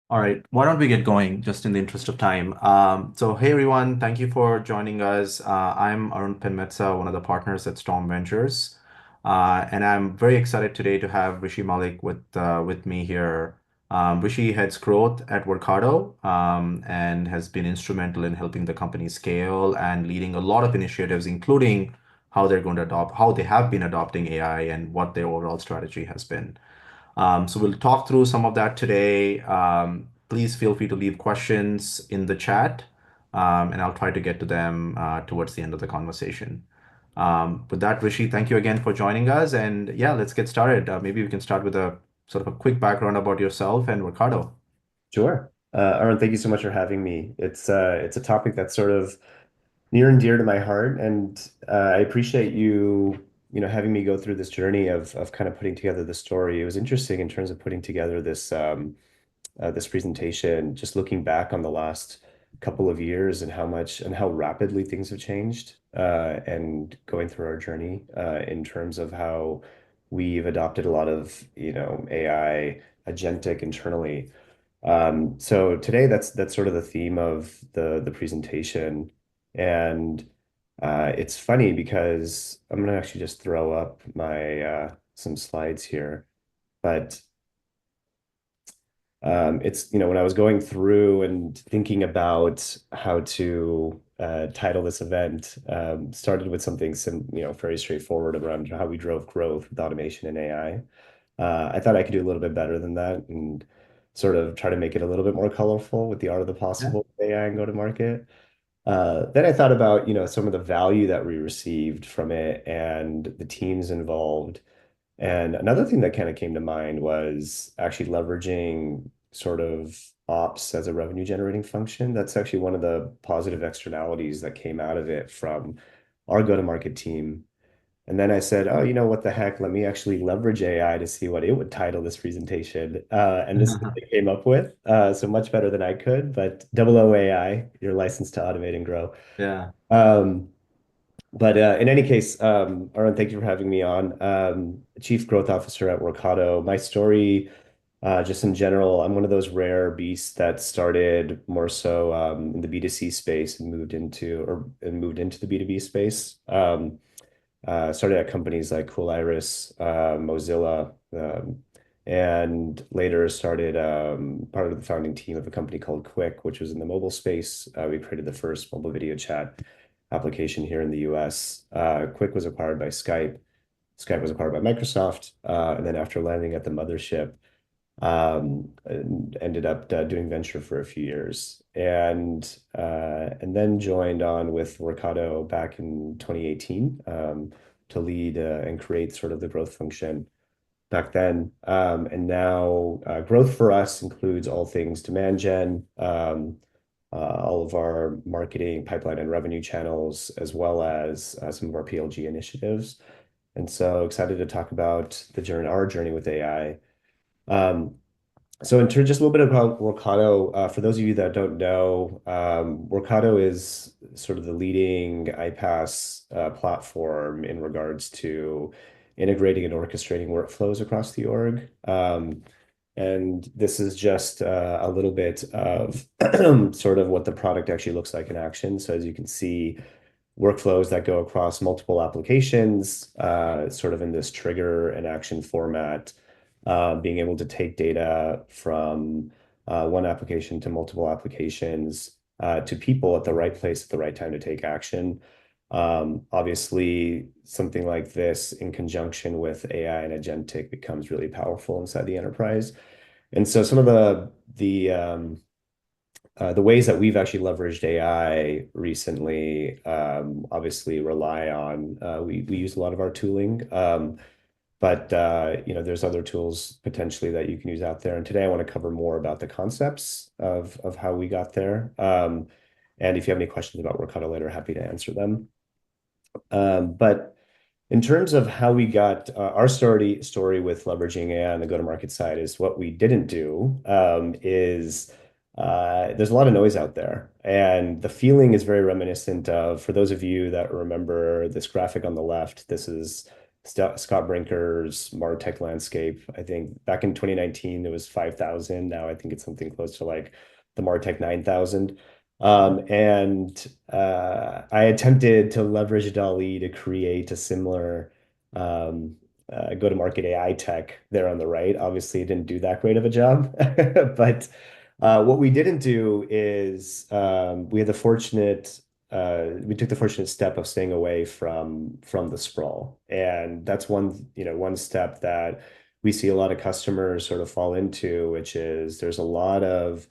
All right, why don't we get going just in the interest of time? Hey everyone, thank you for joining us. I'm Arun Penmetsa, one of the partners at Storm Ventures, and I'm very excited today to have Rishi Mallik with me here. Rishi heads growth at Workato and has been instrumental in helping the company scale and leading a lot of initiatives, including how they have been adopting AI and what their overall strategy has been. So we'll talk through some of that today. Please feel free to leave questions in the chat, and I'll try to get to them towards the end of the conversation. With that, Rishi, thank you again for joining us. And yeah, let's get started. Maybe we can start with a sort of a quick background about yourself and Ricardo. Sure. Arun, thank you so much for having me. It's a topic that's sort of near and dear to my heart, and I appreciate you having me go through this journey of kind of putting together the story. It was interesting in terms of putting together this presentation, just looking back on the last couple of years and how much and how rapidly things have changed, and going through our journey in terms of how we've adopted a lot of, AI agentic internally. So today that's sort of the theme of the presentation. And it's funny because I'm gonna actually just throw up my some slides here. But when I was going through and thinking about how to title this event, started with something very straightforward around how we drove growth with automation and AI. I thought I could do a little bit better than that and sort of try to make it a little bit more colorful with the art of the Yeah. possible with AI and go to market. Then I thought about, some of the value that we received from it and the teams involved. And another thing that kind of came to mind was actually leveraging sort of ops as a revenue generating function. That's actually one of the positive externalities that came out of it from our go-to-market team. And then I said, oh, what the heck? Let me actually leverage AI to see what it would title this presentation. And this is what they came up with. So much better than I could, but double O AI, your license to automate and grow. Yeah. Um, but in any case, Arun, thank you for having me on. Chief Growth Officer at Workato. My story, just in general, I'm one of those rare beasts that started more so in the B2C space and moved into the B2B space. Started at companies like Cool Iris, Mozilla, and later started part of the founding team of a company called Quick, which was in the mobile space. We created the first mobile video chat application here in the US. Quick was acquired by Skype. Skype was acquired by Microsoft. And then after landing at the mothership, and ended up doing venture for a few years, and then joined on with Workato back in 2018 to lead and create sort of the growth function back then. And now growth for us includes all things demand gen, all of our marketing pipeline and revenue channels, as well as some of our PLG initiatives. And so excited to talk about our journey with AI. Um, so in terms, just a little bit about Workato, for those of you that don't know, Workato is sort of the leading iPaaS platform in regards to integrating and orchestrating workflows across the org. And this is just a little bit of sort of what the product actually looks like in action. So as you can see, workflows that go across multiple applications, sort of in this trigger and action format, being able to take data from one application to multiple applications, to people at the right place at the right time to take action. Obviously, something like this in conjunction with AI and agentic becomes really powerful inside the enterprise. And so some of the ways that we've actually leveraged AI recently, obviously rely on we use a lot of our tooling, but there's other tools potentially that you can use out there. And today I want to cover more about the concepts of how we got there. And if you have any questions about Workato later, happy to answer them. But in terms of how we got our story with leveraging AI on the go-to-market side is what we didn't do, is there's a lot of noise out there. And the feeling is very reminiscent of, for those of you that remember this graphic on the left, this is Scott Brinker's MarTech landscape. I think back in 2019 it was 5,000. Now I think it's something close to like the MarTech 9,000. I attempted to leverage DALL-E to create a similar um, go-to-market AI tech there on the right. Obviously, it didn't do that great of a job, but what we didn't do is we took the fortunate step of staying away from the sprawl, and that's one step that we see a lot of customers sort of fall into, which is there's a lot of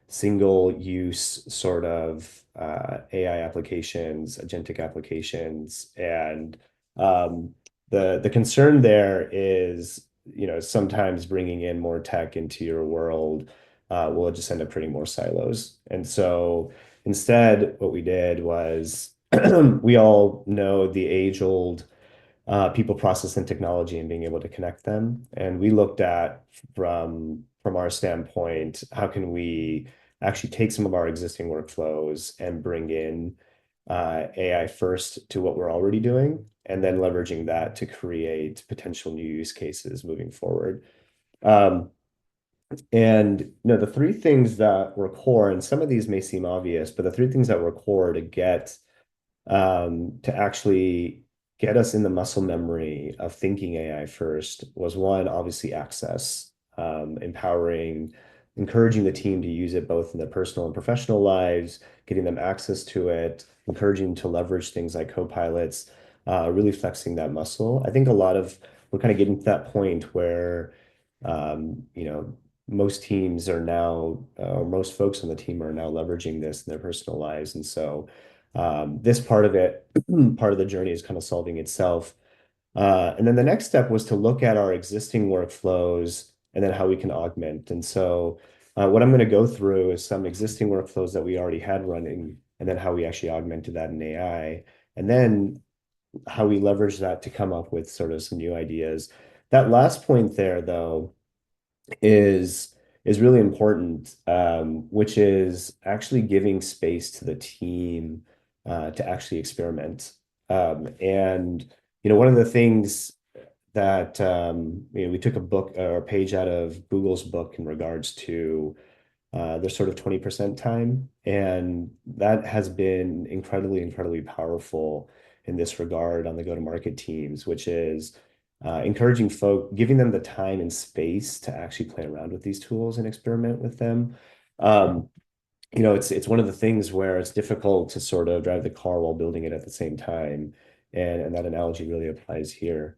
single use sort of AI applications, agentic applications, and um, the concern there is, sometimes bringing in more tech into your world will just end up creating more silos. And so instead, what we did was we all know the age-old people, process, and technology and being able to connect them. And we looked at from our standpoint, how can we actually take some of our existing workflows and bring in AI first to what we're already doing, and then leveraging that to create potential new use cases moving forward. Um, the three things that were core, and some of these may seem obvious, but the three things that were core to actually get us in the muscle memory of thinking AI first was one, obviously access, encouraging the team to use it both in their personal and professional lives, getting them access to it, encouraging them to leverage things like co-pilots, really flexing that muscle. I think we're kind of getting to that point where, most teams are now, or most folks on the team are now leveraging this in their personal lives. And so this part of it, part of the journey is kind of solving itself. And then the next step was to look at our existing workflows and then how we can augment. And so what I'm going to go through is some existing workflows that we already had running, and then how we actually augmented that in AI, and then how we leverage that to come up with sort of some new ideas. That last point there, though, is is really important, which is actually giving space to the team to actually experiment. And one of the things that we took a book or a page out of Google's book in regards to their sort of 20% time, and that has been incredibly, incredibly powerful in this regard on the go-to-market teams, which is encouraging giving them the time and space to actually play around with these tools and experiment with them. Um, it's one of the things where it's difficult to sort of drive the car while building it at the same time, and that analogy really applies here.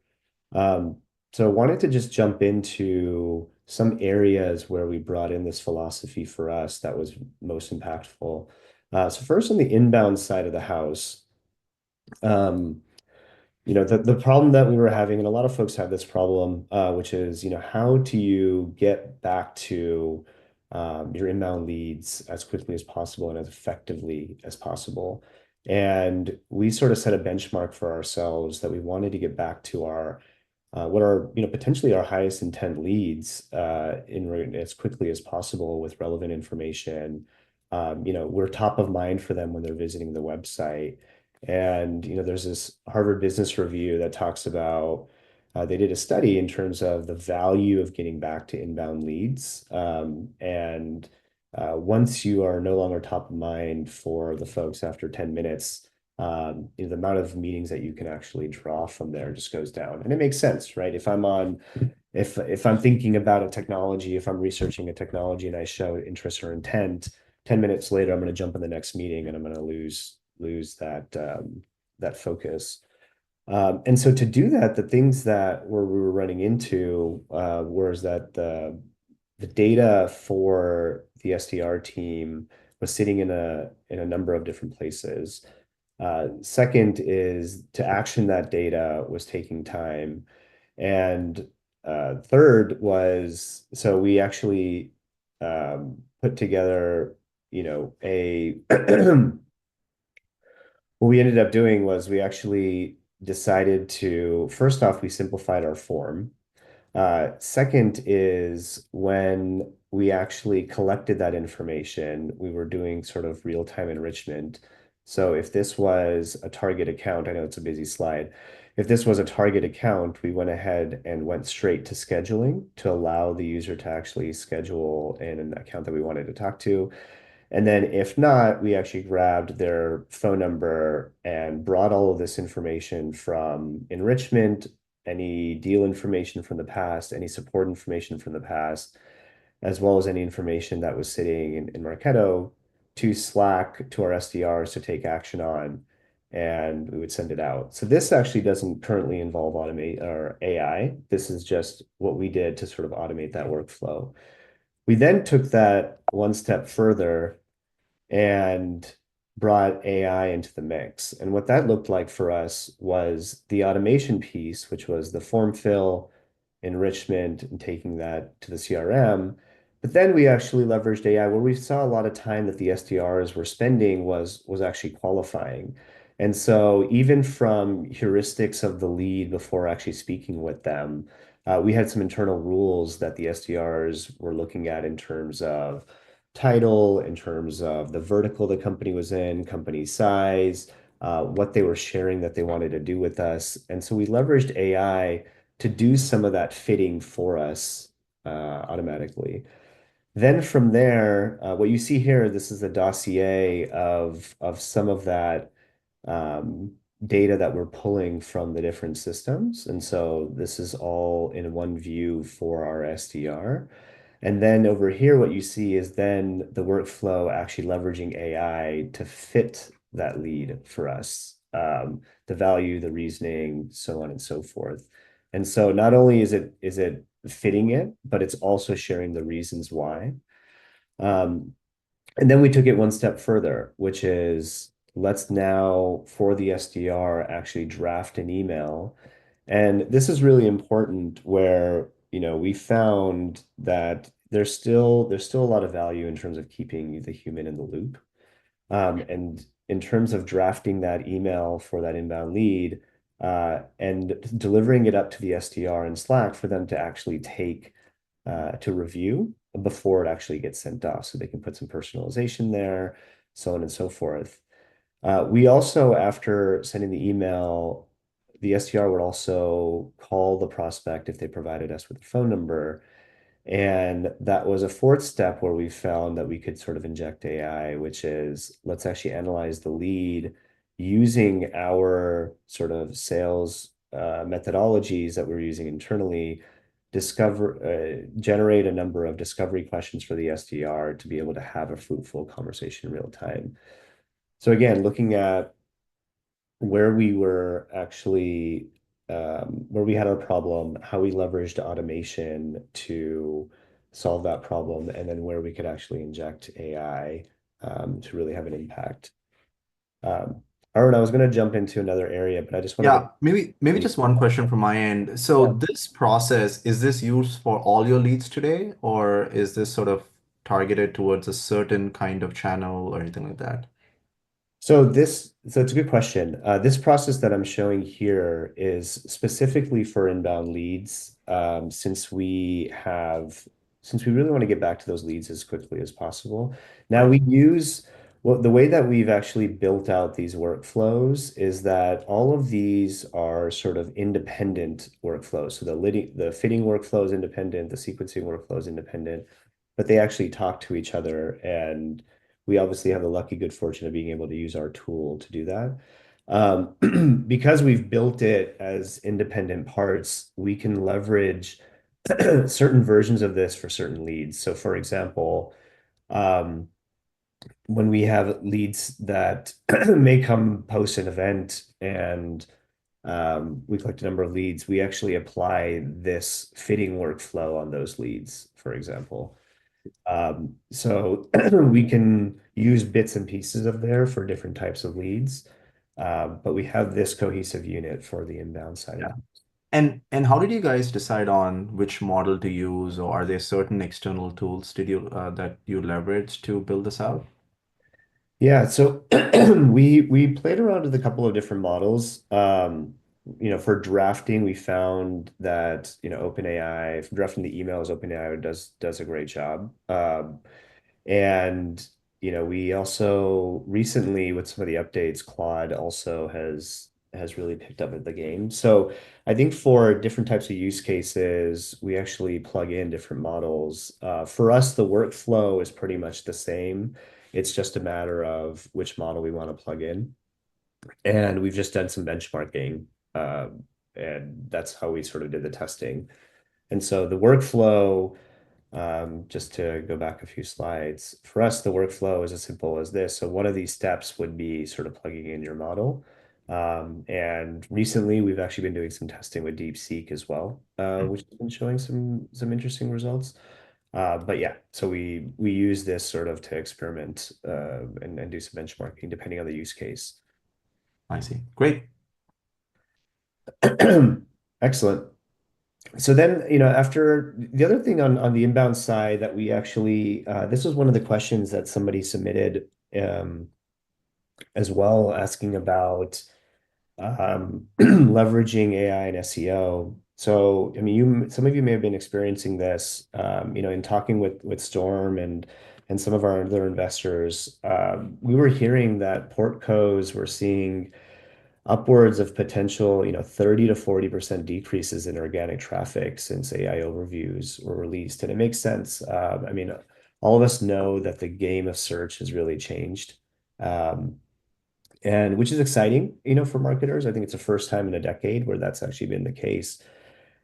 Um, so I wanted to just jump into some areas where we brought in this philosophy for us that was most impactful. So first, on the inbound side of the house, um, the problem that we were having, and a lot of folks have this problem, which is, how do you get back to your inbound leads as quickly as possible and as effectively as possible? And we sort of set a benchmark for ourselves that we wanted to get back to our what are, potentially our highest intent leads as quickly as possible with relevant information. We're top of mind for them when they're visiting the website. And there's this Harvard Business Review that talks about they did a study in terms of the value of getting back to inbound leads. And once you are no longer top of mind for the folks after 10 minutes, the amount of meetings that you can actually draw from there just goes down. And it makes sense, right? If I'm thinking about a technology, if I'm researching a technology and I show interest or intent, 10 minutes later, I'm going to jump in the next meeting and I'm going to lose that focus. And so to do that, the things that we were running into was that the data for the SDR team was sitting in a number of different places. Second is to action that data was taking time. And third was, so we actually put together, a what we ended up doing was we actually decided to, first off, we simplified our form. Second is when we actually collected that information, we were doing sort of real-time enrichment. So if this was a target account, I know it's a busy slide. if this was a target account, we went ahead and went straight to scheduling to allow the user to actually schedule in an account that we wanted to talk to. And then if not, we actually grabbed their phone number and brought all of this information from enrichment, any deal information from the past, any support information from the past, as well as any information that was sitting in Marketo to Slack to our SDRs to take action on, and we would send it out. So this actually doesn't currently involve automate or AI. This is just what we did to sort of automate that workflow. We then took that one step further and brought AI into the mix. And what that looked like for us was the automation piece, which was the form fill, enrichment, and taking that to the CRM. But then we actually leveraged AI where we saw a lot of time that the SDRs were spending was actually qualifying. And so even from heuristics of the lead before actually speaking with them, we had some internal rules that the SDRs were looking at in terms of title, in terms of the vertical the company was in, company size, what they were sharing that they wanted to do with us. And so we leveraged AI to do some of that fitting for us automatically. Then from there, what you see here, this is a dossier of some of that um, data that we're pulling from the different systems. And so this is all in one view for our SDR. And then over here, what you see is then the workflow actually leveraging AI to fit that lead for us, the value, the reasoning, so on and so forth. And so not only is it fitting it, but it's also sharing the reasons why. Um, and then we took it one step further, which is let's now, for the SDR, actually draft an email. And this is really important where, we found that there's still a lot of value in terms of keeping the human in the loop. And in terms of drafting that email for that inbound lead, and delivering it up to the SDR in Slack for them to actually take to review before it actually gets sent off. So they can put some personalization there, so on and so forth. We also, after sending the email, the SDR would also call the prospect if they provided us with a phone number. And that was a fourth step where we found that we could sort of inject AI, which is let's actually analyze the lead using our sort of sales methodologies that we're using internally, generate a number of discovery questions for the SDR to be able to have a fruitful conversation in real time. So again, looking at where we were actually where we had our problem, how we leveraged automation to solve that problem, and then where we could actually inject AI to really have an impact. Um, Arun, I was going to jump into another area, but I just want to Yeah, get maybe any. just one question from my end. So Yeah. this process, is this used for all your leads today, or is this sort of targeted towards a certain kind of channel or anything like that? So it's a good question. This process that I'm showing here is specifically for inbound leads, since we really want to get back to those leads as quickly as possible. Now Right. we use well, the way that we've actually built out these workflows is that all of these are sort of independent workflows. So the fitting workflow is independent, the sequencing workflow is independent, but they actually talk to each other, and we obviously have the lucky good fortune of being able to use our tool to do that. Because we've built it as independent parts, we can leverage certain versions of this for certain leads. So, for example, um, when we have leads that may come post an event and we collect a number of leads, we actually apply this fitting workflow on those leads, for example. So we can use bits and pieces of there for different types of leads, but we have this cohesive unit for the inbound side of Yeah. it. And how did you guys decide on which model to use, or are there certain external tools that you leverage to build this out? Yeah, so we played around with a couple of different models. For drafting, we found that, OpenAI, for drafting the emails, OpenAI does a great job. And we also recently, with some of the updates, Claude also has really picked up at the game. So I think for different types of use cases, we actually plug in different models. For us, the workflow is pretty much the same. It's just a matter of which model we want to plug in. And we've just done some benchmarking, and that's how we sort of did the testing. And so the workflow, just to go back a few slides, for us, the workflow is as simple as this. So one of these steps would be sort of plugging in your model. And recently, we've actually been doing some testing with DeepSeek as well, which has been showing some interesting results. But yeah, so we use this sort of to experiment and do some benchmarking depending on the use case. I see. Great. Excellent. So then, after the other thing on the inbound side that we actually, this was one of the questions that somebody submitted as well, asking about leveraging AI and SEO. So, I mean, some of you may have been experiencing this, in talking with Storm and some of our other investors. We were hearing that portcos were seeing upwards of potential, 30 to 40% decreases in organic traffic since AI overviews were released. And it makes sense. I mean, all of us know that the game of search has really changed. Um, and which is exciting, for marketers. I think it's the first time in a decade where that's actually been the case.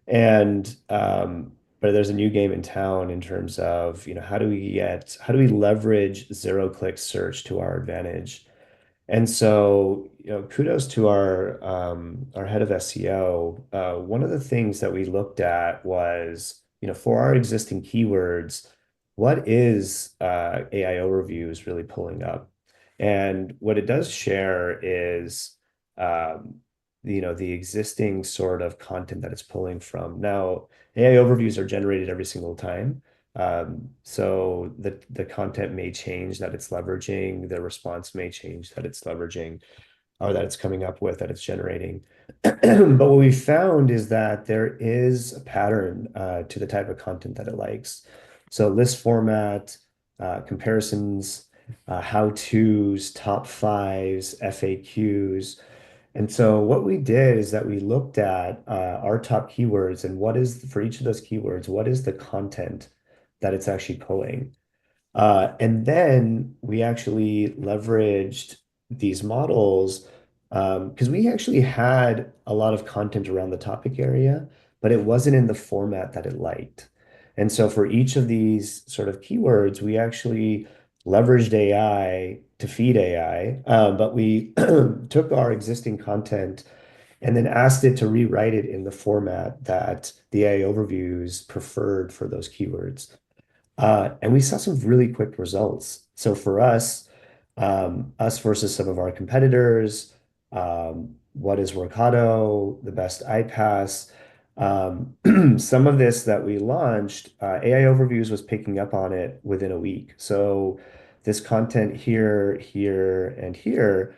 And but there's a new game in town in terms of, how do we leverage zero-click search to our advantage? And so, kudos to our head of SEO. One of the things that we looked at was, for our existing keywords, what is AI overviews really pulling up? And what it does share is, the existing sort of content that it's pulling from. Now, AI overviews are generated every single time. So the content may change that it's leveraging, the response may change that it's leveraging or that it's coming up with, that it's generating. But what we found is that there is a pattern to the type of content that it likes. So list format, comparisons, how-tos, top fives, FAQs. And so what we did is that we looked at our top keywords and for each of those keywords, what is the content that it's actually pulling? And then we actually leveraged these models because we actually had a lot of content around the topic area, but it wasn't in the format that it liked. And so for each of these sort of keywords, we actually leveraged AI to feed AI, but we took our existing content and then asked it to rewrite it in the format that the AI overviews preferred for those keywords. And we saw some really quick results. So for us versus some of our competitors, what is Workato, the best iPass, some of this that we launched, AI Overviews was picking up on it within a week. So this content here, here, and here,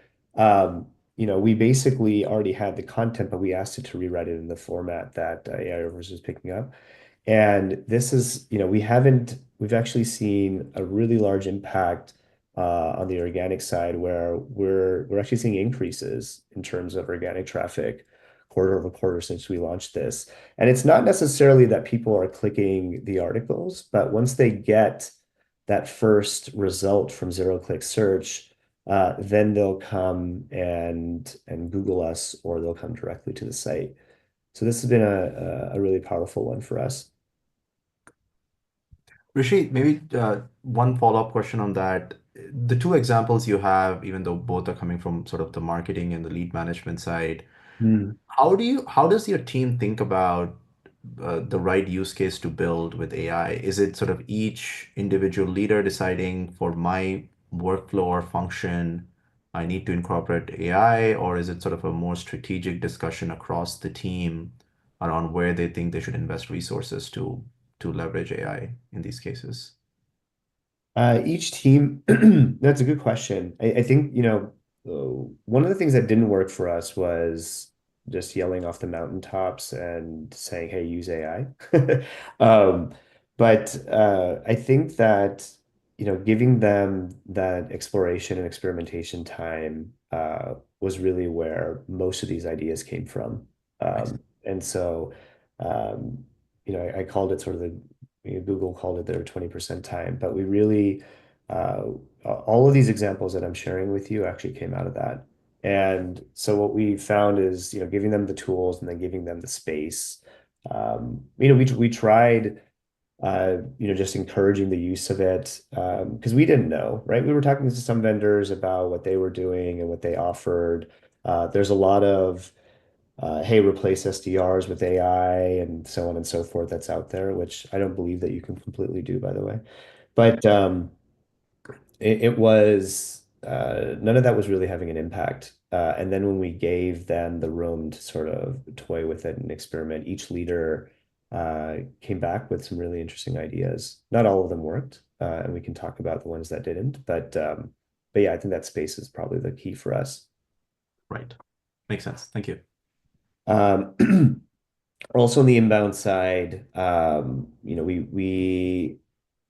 we basically already had the content, but we asked it to rewrite it in the format that AI Overviews was picking up. And this is, we've actually seen a really large impact on the organic side where we're actually seeing increases in terms of organic traffic quarter over quarter since we launched this. And it's not necessarily that people are clicking the articles, but once they get that first result from zero-click search, then they'll come and Google us or they'll come directly to the site. So this has been a really powerful one for us. Rishi, maybe one follow-up question on that. The two examples you have, even though both are coming from sort of the marketing and the lead management side, Hmm. how does your team think about the right use case to build with AI? Is it sort of each individual leader deciding for my workflow or function, I need to incorporate AI, or is it sort of a more strategic discussion across the team around where they think they should invest resources to leverage AI in these cases? Each team, that's a good question. I think, one of the things that didn't work for us was just yelling off the mountaintops and saying, hey, use AI. Um, but I think that, giving them that exploration and experimentation time was really where most of these ideas came from. I see. And so, um, I called it sort of Google called it their 20% time, but we really, uh, all of these examples that I'm sharing with you actually came out of that. And so what we found is, giving them the tools and then giving them the space. We tried just encouraging the use of it because we didn't know, right? We were talking to some vendors about what they were doing and what they offered. There's a lot of, hey, replace SDRs with AI and so on and so forth that's out there, which I don't believe that you can completely do, by the way. But it was none of that was really having an impact. And then when we gave them the room to sort of toy with it and experiment, each leader came back with some really interesting ideas. Not all of them worked, and we can talk about the ones that didn't. But yeah, I think that space is probably the key for us. Right. Makes sense. Thank you. Um, Also on the inbound side, we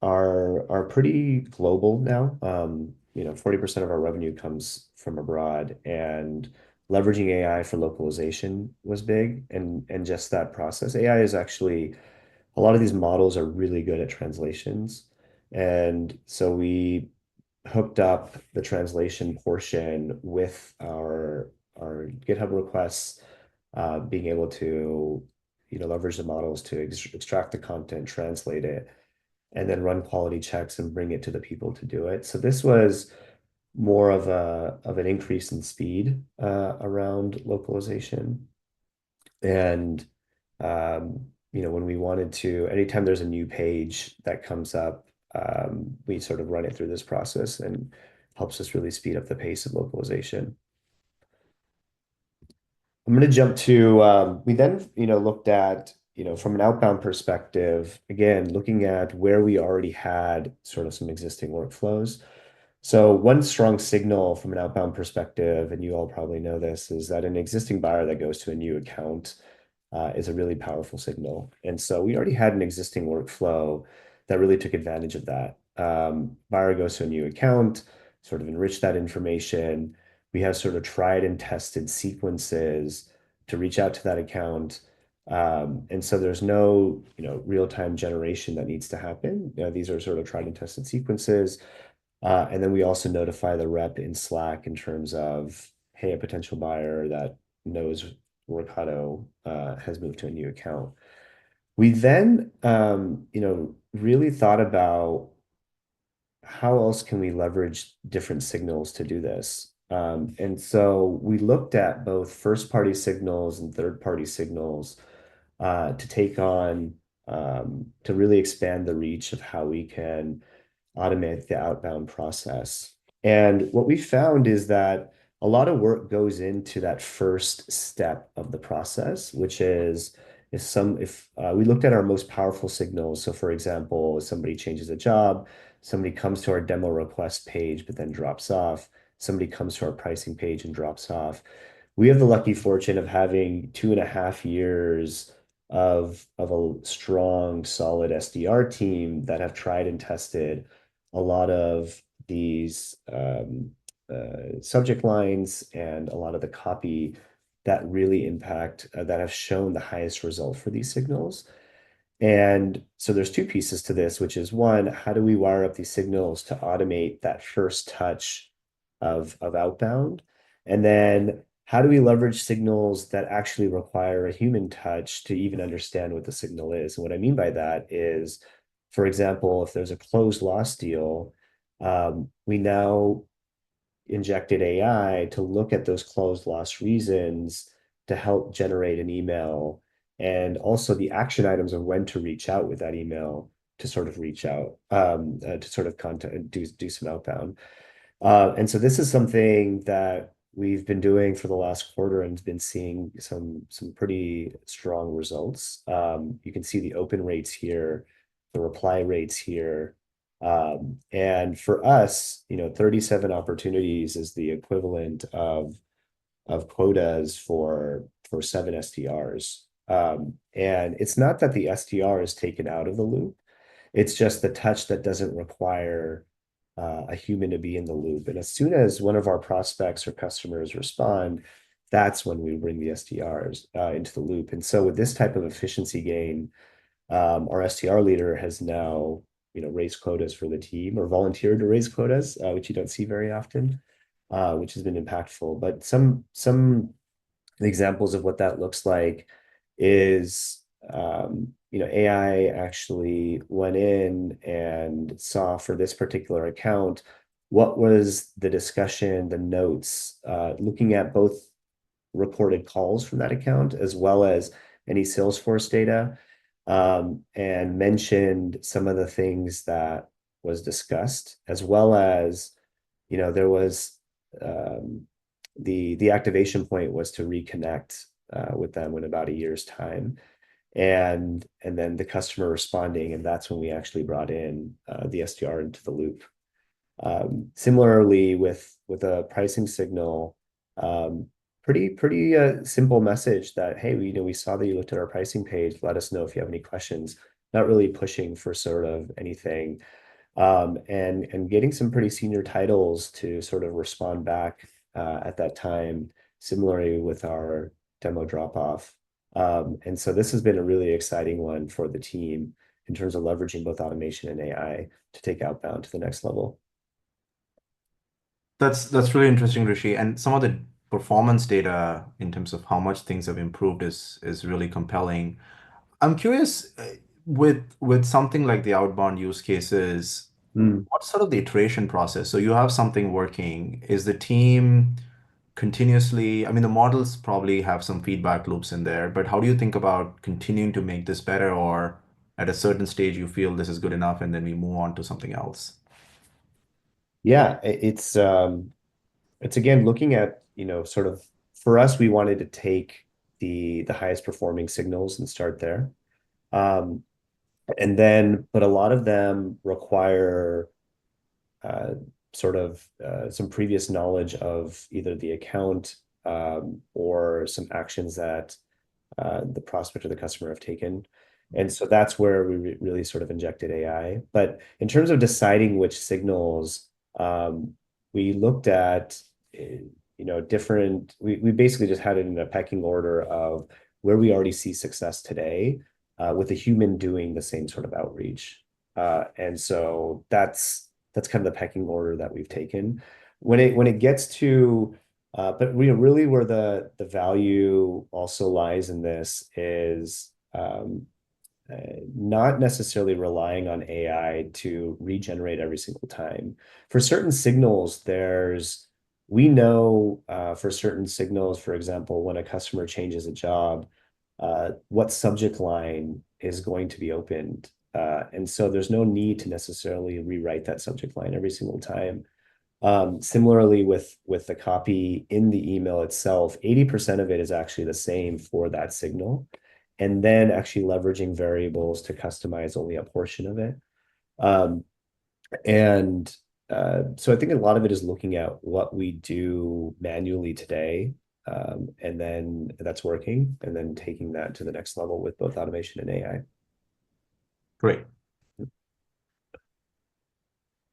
are pretty global now. 40% of our revenue comes from abroad, and leveraging AI for localization was big, and just that process. AI is actually a lot of these models are really good at translations, and so we hooked up the translation portion with our GitHub requests, being able to, leverage the models to extract the content, translate it, and then run quality checks and bring it to the people to do it. So this was more of an increase in speed around localization. And when we wanted to, anytime there's a new page that comes up, we sort of run it through this process and helps us really speed up the pace of localization. I'm going to jump to, we then, looked at, from an outbound perspective, again, looking at where we already had sort of some existing workflows. So one strong signal from an outbound perspective, and you all probably know this, is that an existing buyer that goes to a new account is a really powerful signal. And so we already had an existing workflow that really took advantage of that. Buyer goes to a new account, sort of enrich that information. We have sort of tried and tested sequences to reach out to that account. And so there's no, real-time generation that needs to happen. These are sort of tried and tested sequences. And then we also notify the rep in Slack in terms of, hey, a potential buyer that knows Workato has moved to a new account. We then, really thought about how else can we leverage different signals to do this. And so we looked at both first-party signals and third-party signals to take on, to really expand the reach of how we can automate the outbound process. And what we found is that a lot of work goes into that first step of the process, which is if we looked at our most powerful signals. So for example, if somebody changes a job, somebody comes to our demo request page, but then drops off, somebody comes to our pricing page and drops off. We have the lucky fortune of having 2.5 years of a strong, solid SDR team that have tried and tested a lot of these subject lines and a lot of the copy that really impact that have shown the highest result for these signals. And so there's two pieces to this, which is one, how do we wire up these signals to automate that first touch of outbound? And then how do we leverage signals that actually require a human touch to even understand what the signal is? And what I mean by that is, for example, if there's a closed loss deal, we now injected AI to look at those closed loss reasons to help generate an email and also the action items of when to reach out with that email to sort of reach out to sort of contact do some outbound. And so this is something that we've been doing for the last quarter and been seeing some pretty strong results. You can see the open rates here, the reply rates here. And for us, 37 opportunities is the equivalent of quotas for 7 SDRs. And it's not that the SDR is taken out of the loop. It's just the touch that doesn't require a human to be in the loop. And as soon as one of our prospects or customers respond, that's when we bring the SDRs into the loop. And so with this type of efficiency gain, our SDR leader has now, raised quotas for the team or volunteered to raise quotas, which you don't see very often, which has been impactful. But some examples of what that looks like is, AI actually went in and saw for this particular account what was the discussion, the notes, looking at both recorded calls from that account as well as any Salesforce data, and mentioned some of the things that was discussed, as well as, there was the activation point was to reconnect with them in about a year's time, and then the customer responding, and that's when we actually brought in the SDR into the loop. Similarly, with a pricing signal, pretty simple message that, hey, we saw that you looked at our pricing page. Let us know if you have any questions. Not really pushing for sort of anything, and getting some pretty senior titles to sort of respond back at that time. Similarly with our demo drop off, and so this has been a really exciting one for the team in terms of leveraging both automation and AI to take outbound to the next level. That's really interesting, Rishi. And some of the performance data in terms of how much things have improved is really compelling. I'm curious, with something like the outbound use cases, Mm. what's sort of the iteration process? So you have something working. Is the team continuously, I mean, the models probably have some feedback loops in there, but how do you think about continuing to make this better, or at a certain stage you feel this is good enough and then we move on to something else? Yeah, it's again looking at, sort of for us, we wanted to take the highest performing signals and start there. Um, but a lot of them require uh, sort of some previous knowledge of either the account, or some actions that the prospect or the customer have taken. And so that's where we really sort of injected AI. But in terms of deciding which signals, we looked at, we basically just had it in a pecking order of where we already see success today, with a human doing the same sort of outreach. And so that's kind of the pecking order that we've taken. When it gets to, but really where the value also lies in this is, uh, not necessarily relying on AI to regenerate every single time. For certain signals, we know, for certain signals, for example, when a customer changes a job, what subject line is going to be opened. And so there's no need to necessarily rewrite that subject line every single time. Similarly with the copy in the email itself, 80% of it is actually the same for that signal, and then actually leveraging variables to customize only a portion of it. Um, and so I think a lot of it is looking at what we do manually today, and then that's working, and then taking that to the next level with both automation and AI. Great.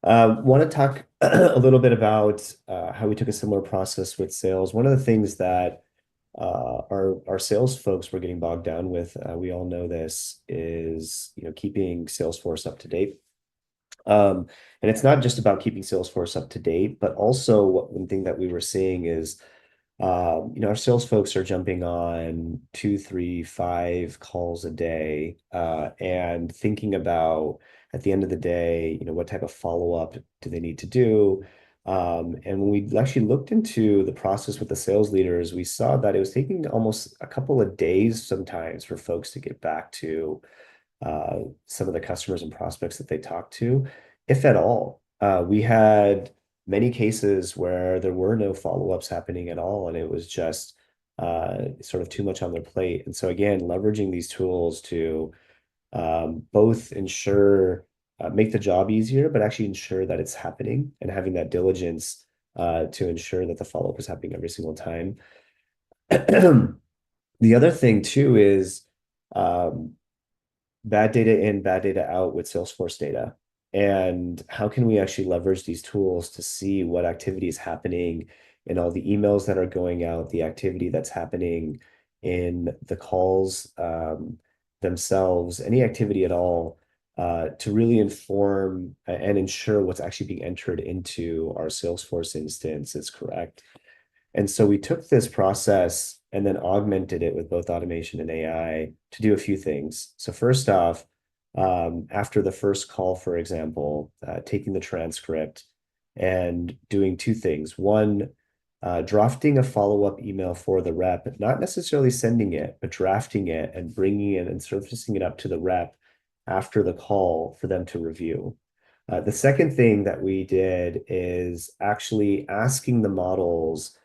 Want to talk a little bit about how we took a similar process with sales. One of the things that our sales folks were getting bogged down with, we all know this, is keeping Salesforce up to date. And it's not just about keeping Salesforce up to date, but also one thing that we were seeing is, our sales folks are jumping on 2, 3, 5 calls a day, and thinking about at the end of the day, what type of follow-up do they need to do? And when we actually looked into the process with the sales leaders, we saw that it was taking almost a couple of days sometimes for folks to get back to some of the customers and prospects that they talked to, if at all. We had many cases where there were no follow-ups happening at all, and it was just sort of too much on their plate. And so again, leveraging these tools to both make the job easier, but actually ensure that it's happening, and having that diligence to ensure that the follow-up is happening every single time. The other thing too is, bad data in, bad data out with Salesforce data. And how can we actually leverage these tools to see what activity is happening in all the emails that are going out, the activity that's happening in the calls themselves, any activity at all, to really inform and ensure what's actually being entered into our Salesforce instance is correct. And so we took this process and then augmented it with both automation and AI to do a few things. So first off, after the first call, for example, taking the transcript and doing two things. One, drafting a follow-up email for the rep, not necessarily sending it, but drafting it and bringing it and surfacing it up to the rep after the call for them to review. The second thing that we did is actually asking the models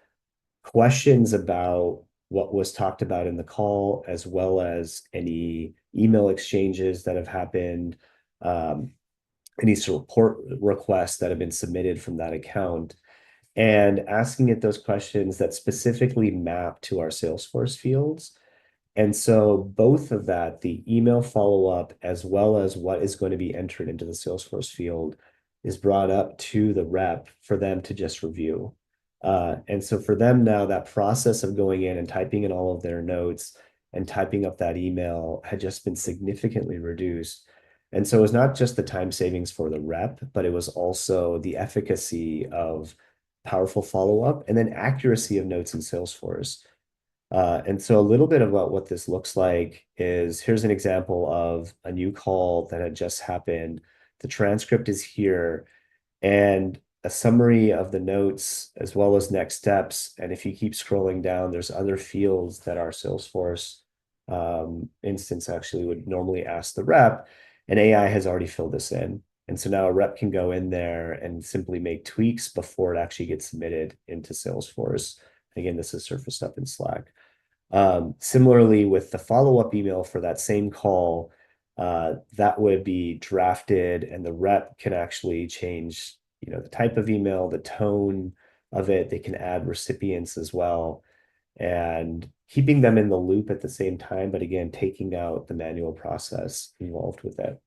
questions about what was talked about in the call, as well as any email exchanges that have happened, um, any support requests that have been submitted from that account, and asking it those questions that specifically map to our Salesforce fields. And so both of that, the email follow-up as well as what is going to be entered into the Salesforce field, is brought up to the rep for them to just review. And so for them now, that process of going in and typing in all of their notes and typing up that email had just been significantly reduced. And so it was not just the time savings for the rep, but it was also the efficacy of powerful follow-up and then accuracy of notes in Salesforce. And so a little bit about what this looks like is here's an example of a new call that had just happened. The transcript is here and a summary of the notes as well as next steps. And if you keep scrolling down, there's other fields that our Salesforce instance actually would normally ask the rep, and AI has already filled this in. And so now a rep can go in there and simply make tweaks before it actually gets submitted into Salesforce. Again, this is surfaced up in Slack. Similarly, with the follow-up email for that same call, that would be drafted, and the rep can actually change, the type of email, the tone of it. They can add recipients as well, and keeping them in the loop at the same time, but again, taking out the manual process involved with it.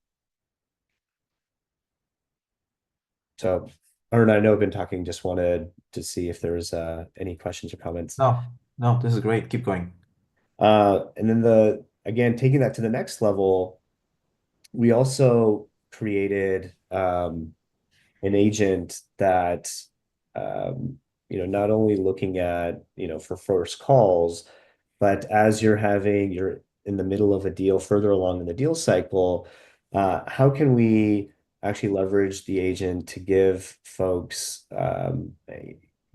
So, Arun, I know I've been talking, just wanted to see if there was any questions or comments. No, no, this is great. Keep going. And then again, taking that to the next level, we also created an agent that not only looking at for first calls, but as you're in the middle of a deal, further along in the deal cycle, how can we actually leverage the agent to give folks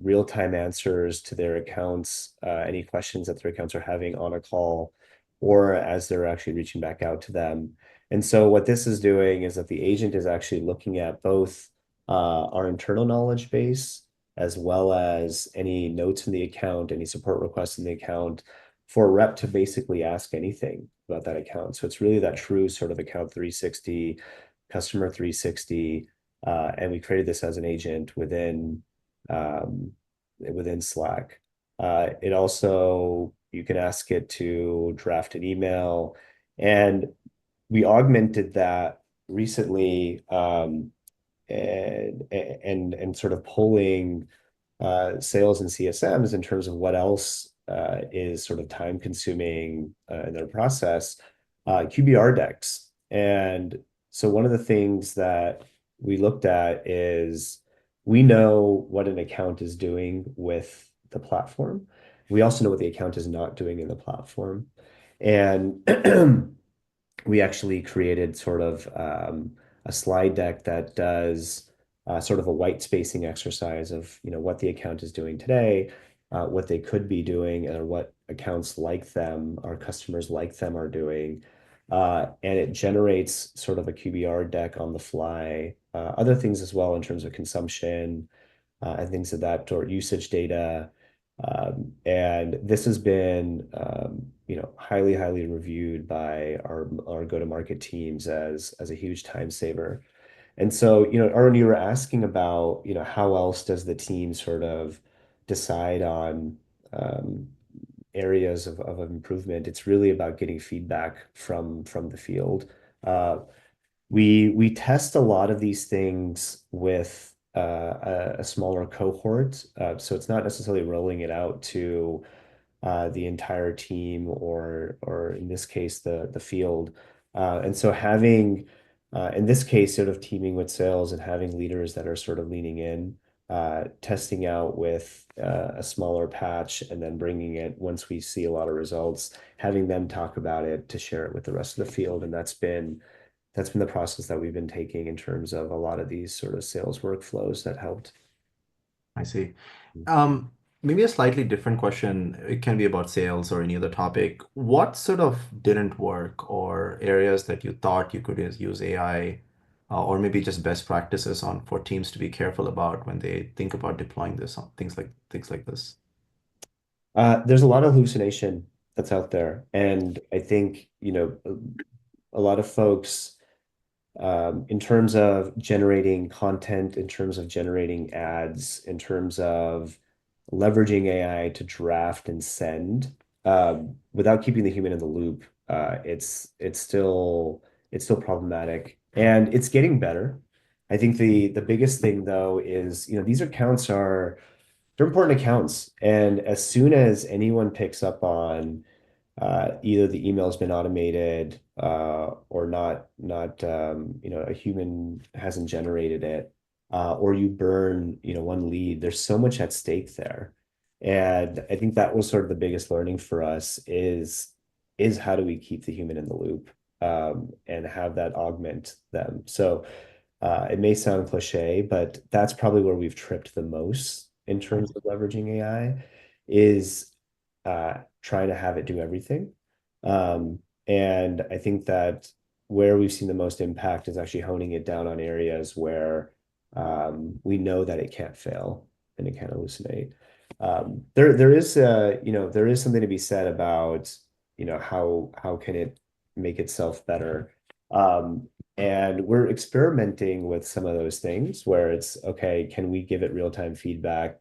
real-time answers to their accounts, any questions that their accounts are having on a call, or as they're actually reaching back out to them. And so what this is doing is that the agent is actually looking at both our internal knowledge base as well as any notes in the account, any support requests in the account for a rep to basically ask anything about that account. So it's really that true sort of account 360, customer 360, and we created this as an agent within Slack. It also, you can ask it to draft an email, and we augmented that recently, and sort of polling sales and CSMs in terms of what else is sort of time consuming in their process, QBR decks. And so one of the things that we looked at is we know what an account is doing with the platform. We also know what the account is not doing in the platform. And we actually created sort of a slide deck that does sort of a white spacing exercise of what the account is doing today, what they could be doing, or what accounts like them, our customers like them are doing. And it generates sort of a QBR deck on the fly. Other things as well in terms of consumption and things of that sort, usage data. And this has been, highly, highly reviewed by our go-to-market teams as a huge time saver. And so, Arun, you were asking about, how else does the team sort of decide on um, areas of improvement? It's really about getting feedback from the field. We test a lot of these things with a smaller cohort, so it's not necessarily rolling it out to the entire team or in this case the field. And so having in this case sort of teaming with sales and having leaders that are sort of leaning in, testing out with a smaller patch and then bringing it once we see a lot of results, having them talk about it to share it with the rest of the field. And that's been the process that we've been taking in terms of a lot of these sort of sales workflows that helped. I see. Um, Maybe a slightly different question. It can be about sales or any other topic. What sort of didn't work or areas that you thought you could use AI, or maybe just best practices on for teams to be careful about when they think about deploying this on things like this? There's a lot of hallucination that's out there. And I think, a lot of folks, in terms of generating content, in terms of generating ads, in terms of leveraging AI to draft and send, without keeping the human in the loop, it's still problematic, and it's getting better. I think the biggest thing though is, these accounts they're important accounts, and as soon as anyone picks up on either the email's been automated or not, a human hasn't generated it, or you burn, one lead. There's so much at stake there, and I think that was sort of the biggest learning for us is how do we keep the human in the loop, and have that augment them. So it may sound cliche, but that's probably where we've tripped the most in terms of leveraging AI is trying to have it do everything. And I think that where we've seen the most impact is actually honing it down on areas where we know that it can't fail and it can't hallucinate. There is something to be said about, how can it make itself better. And we're experimenting with some of those things where it's okay, can we give it real-time feedback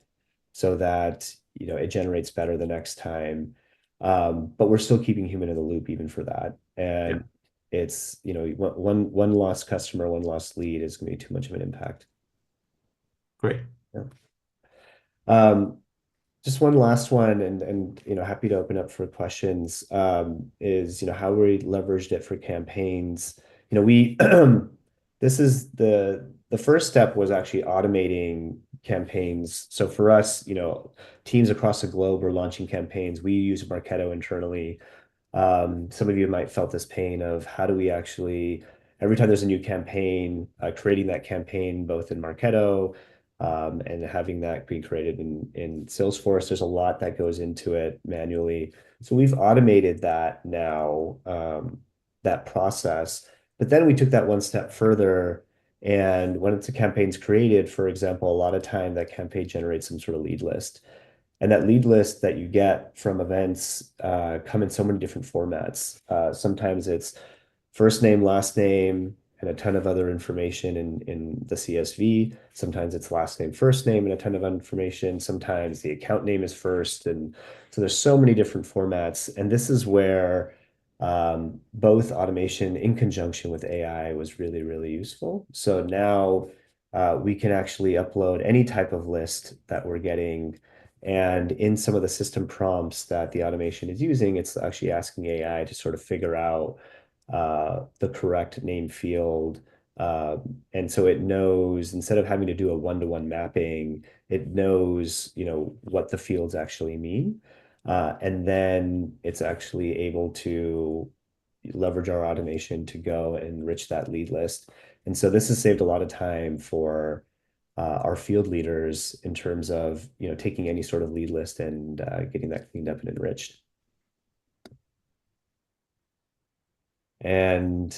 so that, it generates better the next time? But we're still keeping human in the loop even for that. Yeah, And it's, one lost customer, one lost lead is going to be too much of an impact. great. Yeah. Um, just one last one, and happy to open up for questions. Is how we leveraged it for campaigns. We this is the first step was actually automating campaigns. So for us, teams across the globe are launching campaigns. We use Marketo internally. Some of you might felt this pain of how do we actually, every time there's a new campaign, creating that campaign both in Marketo, and having that be created in Salesforce. There's a lot that goes into it manually. So we've automated that now, that process. But then we took that one step further. And when it's a campaign's created, for example, a lot of time that campaign generates some sort of lead list. And that lead list that you get from events come in so many different formats. Sometimes it's first name, last name, and a ton of other information in the CSV. Sometimes it's last name, first name, and a ton of information. Sometimes the account name is first. And so there's so many different formats. And this is where both automation in conjunction with AI was really, really useful. So now we can actually upload any type of list that we're getting. And in some of the system prompts that the automation is using, it's actually asking AI to sort of figure out the correct name field. And so it knows, instead of having to do a one-to-one mapping, it knows, what the fields actually mean. And then it's actually able to leverage our automation to go and enrich that lead list. And so this has saved a lot of time for our field leaders in terms of, taking any sort of lead list and getting that cleaned up and enriched. And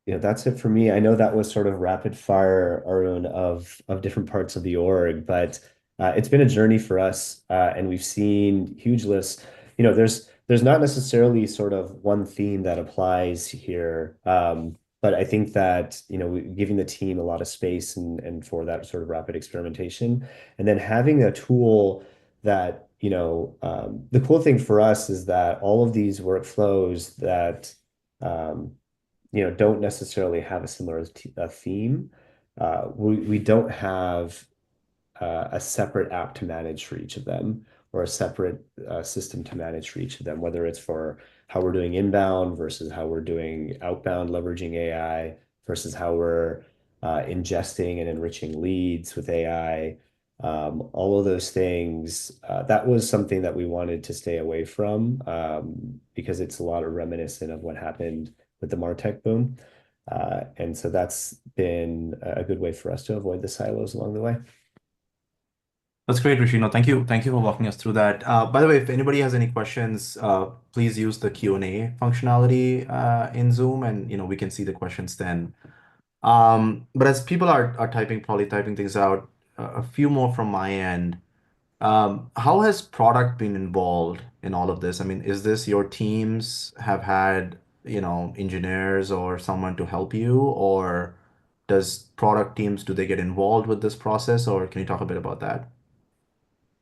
that's it for me. I know that was sort of rapid fire, Arun, of different parts of the org, but it's been a journey for us, and we've seen huge lists. There's not necessarily sort of one theme that applies here, but I think that giving the team a lot of space and for that sort of rapid experimentation, and then having a tool that the cool thing for us is that all of these workflows that um, don't necessarily have a similar theme. We don't have a separate app to manage for each of them or a separate system to manage for each of them, whether it's for how we're doing inbound versus how we're doing outbound, leveraging AI versus how we're ingesting and enriching leads with AI. All of those things, that was something that we wanted to stay away from because it's a lot of reminiscent of what happened with the MarTech boom. And so that's been a good way for us to avoid the silos along the way. That's great, Rishi. No, thank you. Thank you for walking us through that. By the way, if anybody has any questions, please use the Q&A functionality in Zoom, and we can see the questions then. But as people are typing, probably typing things out, a few more from my end. How has product been involved in all of this? I mean, is this your teams have had, engineers or someone to help you, or does product teams, do they get involved with this process, or can you talk a bit about that?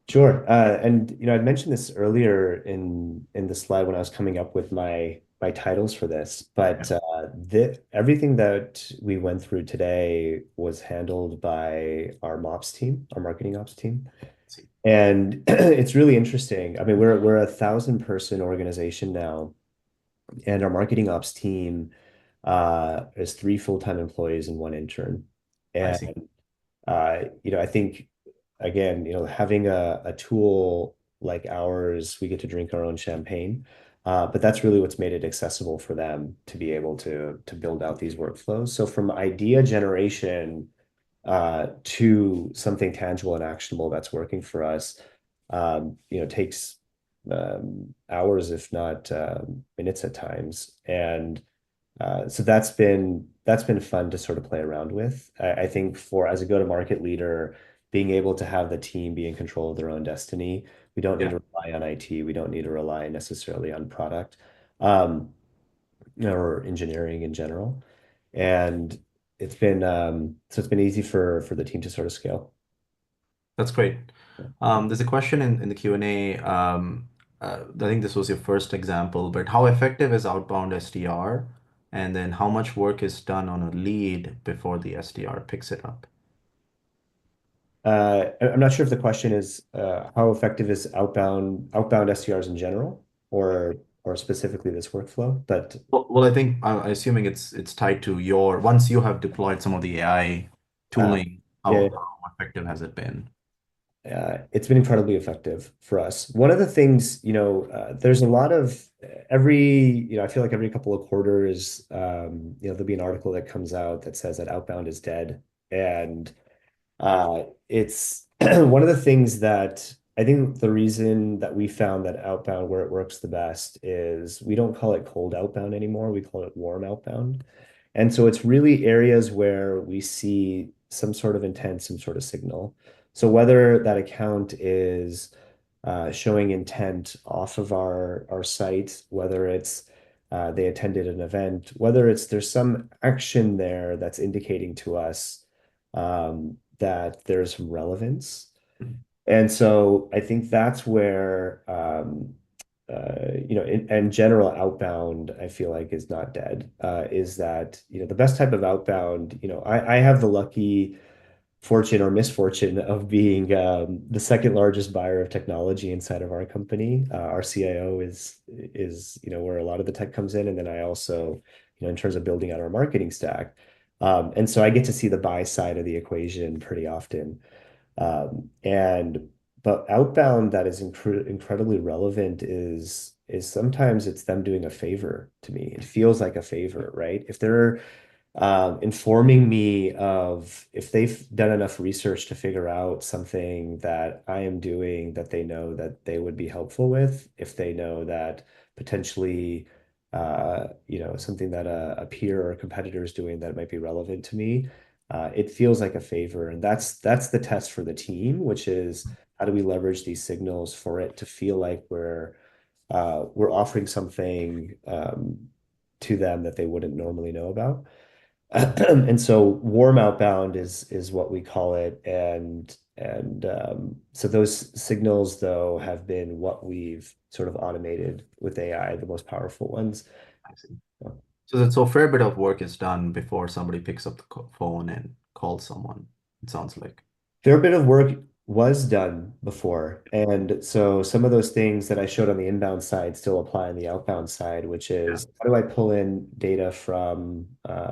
Sure. And I'd mentioned this earlier in the slide when I was coming up with my titles for this, Yeah, but everything that we went through today was handled by our MOPS team, our marketing ops team. I see. And it's really interesting. I mean, we're a 1,000-person organization now, and our marketing ops team is three full-time employees and one intern. I And see. I think again, having a tool like ours, we get to drink our own champagne. But that's really what's made it accessible for them to be able to build out these workflows. So from idea generation to something tangible and actionable that's working for us, takes hours, if not minutes at times. And so that's been fun to sort of play around with. I think for as a go-to-market leader, being able to have the team be in control of their own destiny, we don't need Yeah, to rely on IT. We don't need to rely necessarily on product, um, or engineering in general. And it's been easy for the team to sort of scale. that's great. There's a question in the Q&A. I think this was your first example, but how effective is outbound SDR? And then how much work is done on a lead before the SDR picks it up? I'm not sure if the question is how effective is outbound SDRs in general, or specifically this workflow. But Well, I think I'm assuming it's tied to your once you have deployed some of the AI uh, tooling, yeah, how effective has it been? it's been incredibly effective for us. One of the things, there's a lot of I feel like every couple of quarters, there'll be an article that comes out that says that outbound is dead. And it's one of the things that I think the reason that we found that outbound where it works the best is we don't call it cold outbound anymore. We call it warm outbound. And so it's really areas where we see some sort of intent, some sort of signal. So whether that account is showing intent off of our site, whether it's they attended an event, whether it's there's some action there that's indicating to us that there's some relevance. And so I think that's where, in general, outbound, I feel like is not dead. Is that, the best type of outbound, I have the lucky fortune or misfortune of being the second largest buyer of technology inside of our company. Our CIO is where a lot of the tech comes in, and then I also, in terms of building out our marketing stack. And so I get to see the buy side of the equation pretty often. And but outbound that is incredibly relevant is sometimes it's them doing a favor to me. It feels like a favor, right? If they're informing me of if they've done enough research to figure out something that I am doing that they know that they would be helpful with, if they know that potentially, something that a peer or a competitor is doing that might be relevant to me, it feels like a favor. And that's the test for the team, which is how do we leverage these signals for it to feel like we're offering something to them that they wouldn't normally know about. And so warm outbound is what we call it. And so those signals, though, have been what we've sort of automated with AI, the most powerful ones. I see. So a fair bit of work is done before somebody picks up the phone and calls someone, it sounds like. Fair bit of work was done before. And so some of those things that I showed on the inbound side still apply on the outbound side, which Yeah. is how do I pull in data from,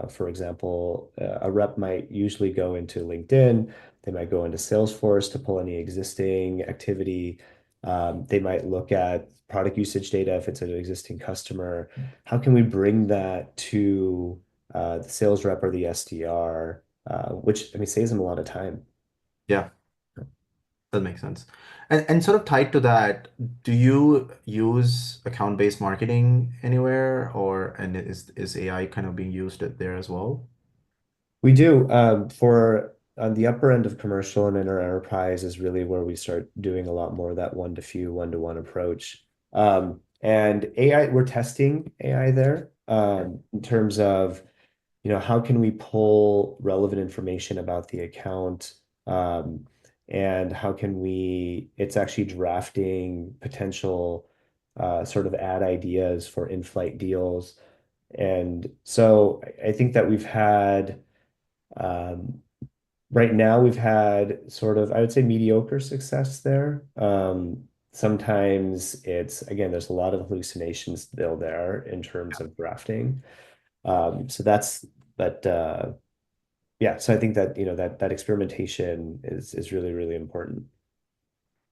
for example, a rep might usually go into LinkedIn, they might go into Salesforce to pull any existing activity. They might look at product usage data if it's an existing customer. How can we bring that to the sales rep or the SDR, which I mean saves them a lot of time. Yeah, that makes sense. And sort of tied to that, do you use account-based marketing anywhere, or and is AI kind of being used there as well? We do. For on the upper end of commercial and in our enterprise is really where we start doing a lot more of that one to few, one-to-one approach. And AI, we're testing AI there in terms of, how can we pull relevant information about the account, and how can it's actually drafting potential sort of ad ideas for in-flight deals. And so I think that um, right now we've had sort of, I would say, mediocre success there. Sometimes again, there's a lot of hallucinations still there in terms of drafting. So but yeah, so I think that, that experimentation is really, really important.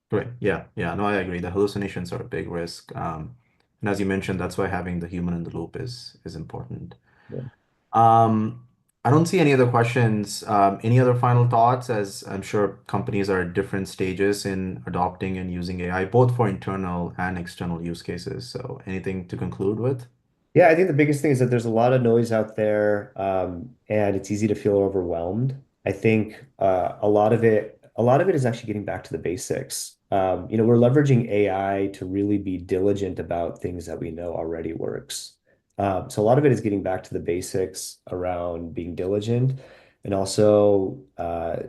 Great. Yeah. Yeah. No, I agree. The hallucinations are a big risk. And as you mentioned, that's why having the human in the loop is important. Yeah. Um, I don't see any other questions. Any other final thoughts, as I'm sure companies are at different stages in adopting and using AI, both for internal and external use cases. So anything to conclude with? Yeah, I think the biggest thing is that there's a lot of noise out there, and it's easy to feel overwhelmed. I think a lot of it is actually getting back to the basics. We're leveraging AI to really be diligent about things that we know already works. So a lot of it is getting back to the basics around being diligent and also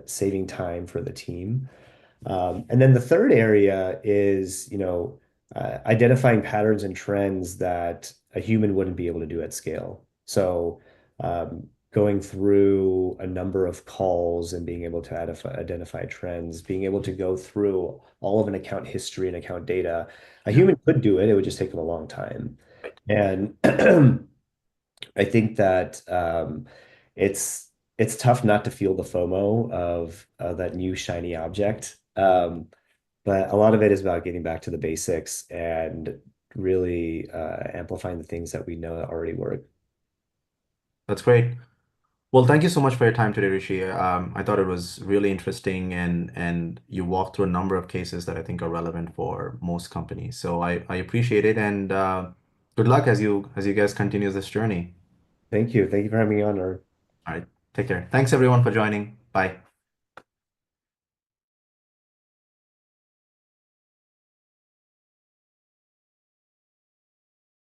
saving time for the team. And then the third area is, identifying patterns and trends that a human wouldn't be able to do at scale. So, going through a number of calls and being able to identify trends, being able to go through all of an account history and account data. A Yeah. human could do it, it would just take them a long time. Right. And I think that it's it's tough not to feel the FOMO of that new shiny object. But a lot of it is about getting back to the basics and really amplifying the things that we know that already work. That's great. Well, thank you so much for your time today, Rishi. I thought it was really interesting, and you walked through a number of cases that I think are relevant for most companies. So I appreciate it, and good luck as you guys continue this journey. Thank you. Thank you for having me on. Or All right, take care. Thanks everyone for joining. Bye.